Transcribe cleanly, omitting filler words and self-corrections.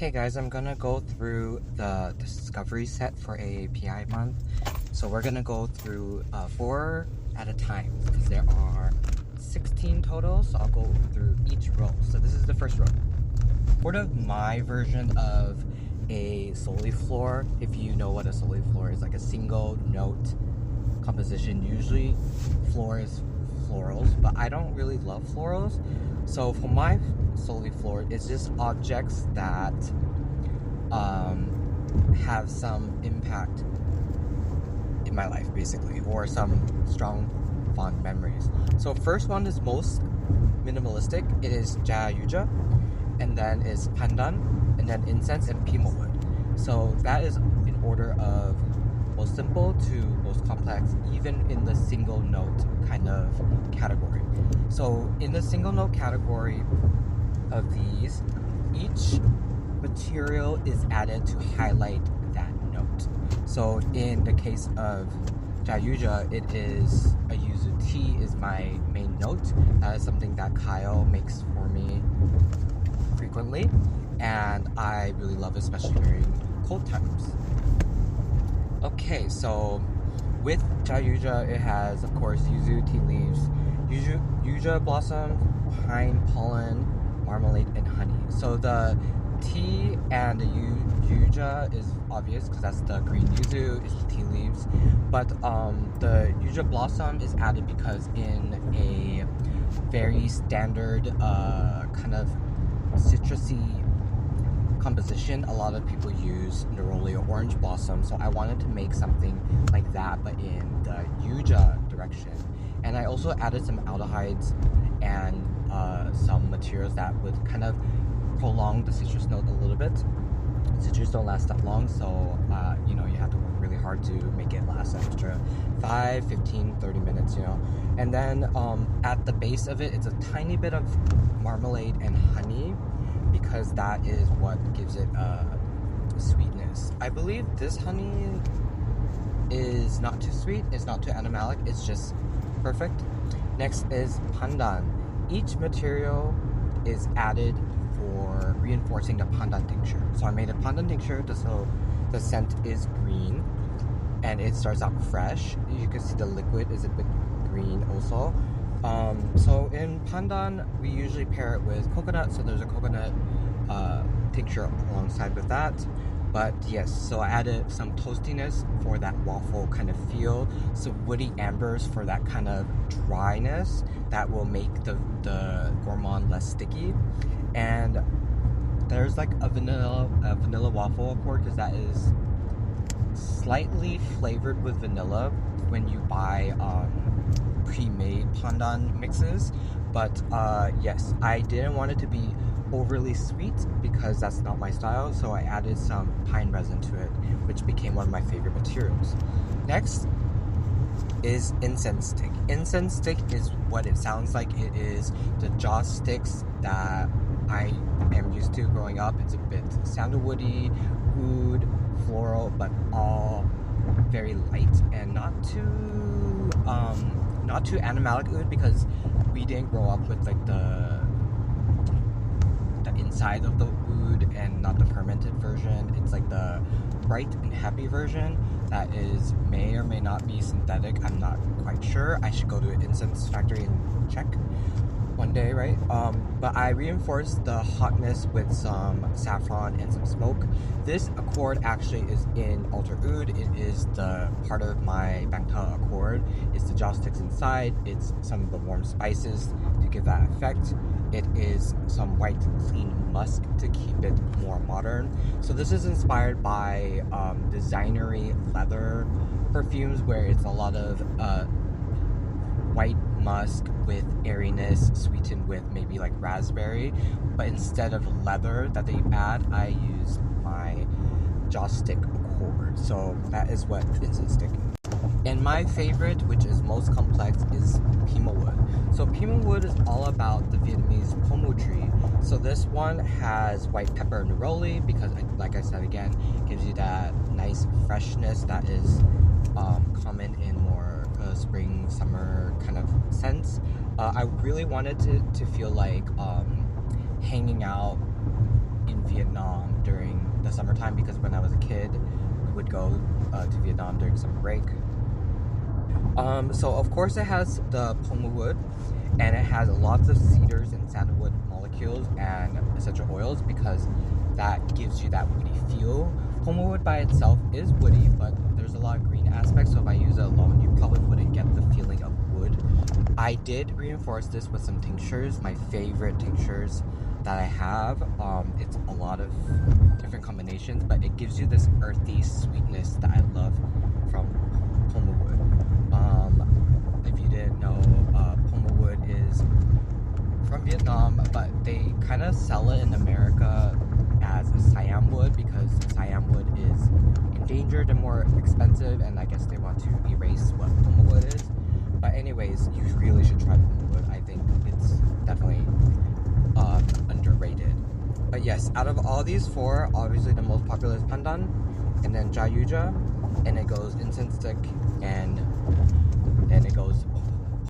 Okay guys, I'm gonna go through the discovery set for AAPI month. So we're gonna go through 4 at a time because there are 16 total, so I'll go through each row. So this is the first row. Sort of my version of a soliflor. If you know what a soliflor is, like a single note composition. Usually floor is florals, but I don't really love florals. So for my soliflor, it's just objects that have some impact in my life, basically, or some strong fond memories. So first one is most minimalistic. It is Jayuja, and then is pandan, and then incense and pimawood. So that is in order of most simple to most complex, even in the single note kind of category. So in the single note category of these, each material is added to highlight that note. So in the case of Jayuja, it is a yuzu tea is my main note. That is something that Kyle makes for me frequently, and I really love, especially during cold times. Okay, so with Jayuja, it has, of course, yuzu tea leaves, yuja blossom, pine pollen, marmalade, and honey. So the tea and the yuja is obvious because that's the green yuzu, it's tea leaves. But the yuja blossom is added because in a very standard kind of citrusy composition, a lot of people use neroli or orange blossom, so I wanted to make something like that but in the yuja direction. And I also added some aldehydes and some materials that would kind of prolong the citrus note a little bit. Citrus don't last that long, so you have to work really hard to make it last an extra 5, 15, 30 minutes, And then at the base of it, it's a tiny bit of marmalade and honey, because that is what gives it sweetness. I believe this honey is not too sweet, it's not too animalic, it's just perfect. Next is pandan. Each material is added for reinforcing the pandan tincture. So I made a pandan tincture, so the scent is green, and it starts out fresh. You can see the liquid is a bit green also. So in pandan, we usually pair it with coconut, so there's a coconut tincture alongside with that. But yes, so I added some toastiness for that waffle kind of feel, some woody ambers for that kind of dryness that will make the gourmand less sticky. And there's like a vanilla waffle accord, because that is slightly flavored with vanilla when you buy pre-made pandan mixes. But yes, I didn't want it to be overly sweet because that's not my style, so I added some pine resin to it, which became one of my favorite materials. Next is incense stick. Incense stick is what it sounds like. It is the joss sticks that I am used to growing up. It's a bit sandalwoody, oud, floral, but all very light and not too animalic oud, because we didn't grow up with like the inside of the oud and not the fermented version. It's like the bright and happy version that is may or may not be synthetic. I'm not quite sure. I should go to an incense factory and check one day, right? But I reinforced the hotness with some saffron and some smoke. This accord actually is in Alter Oud. It is the part of my Bangta accord. It's the joss sticks inside. It's some of the warm spices to give that effect. It is some white clean musk to keep it more modern. So this is inspired by designery leather perfumes, where it's a lot of white musk with airiness sweetened with maybe like raspberry, but instead of leather that they add, I use my joss stick accord. So that is what incense stick. And my favorite, which is most complex, is pimawood. So pimawood is all about the Vietnamese pomu tree. So this one has white pepper neroli because, like I said again, gives you that nice freshness that is common in more spring, summer kind of scents. I really wanted to feel like hanging out in Vietnam during summertime because when I was a kid, we would go to Vietnam during summer break. So of course it has the pomu wood, and it has lots of cedars and sandalwood molecules and essential oils because that gives you that woody feel. Pomu wood by itself is woody, but there's a lot of green aspects, so if I use it alone, you probably wouldn't get the feeling of wood. I did reinforce this with some tinctures, my favorite tinctures that I have. It's a lot of different combinations, but it gives you this earthy sweetness that I love from pomu wood. If you didn't know, pomu wood is from Vietnam, but they kind of sell it in America as a Siam wood because Siam wood is endangered and more expensive, and I guess they want to erase what pomu wood is. But anyways, you really should try pomu wood. I think it's definitely underrated. But yes, out of all these four, obviously the most popular is pandan, and then jayuja, and it goes incense stick and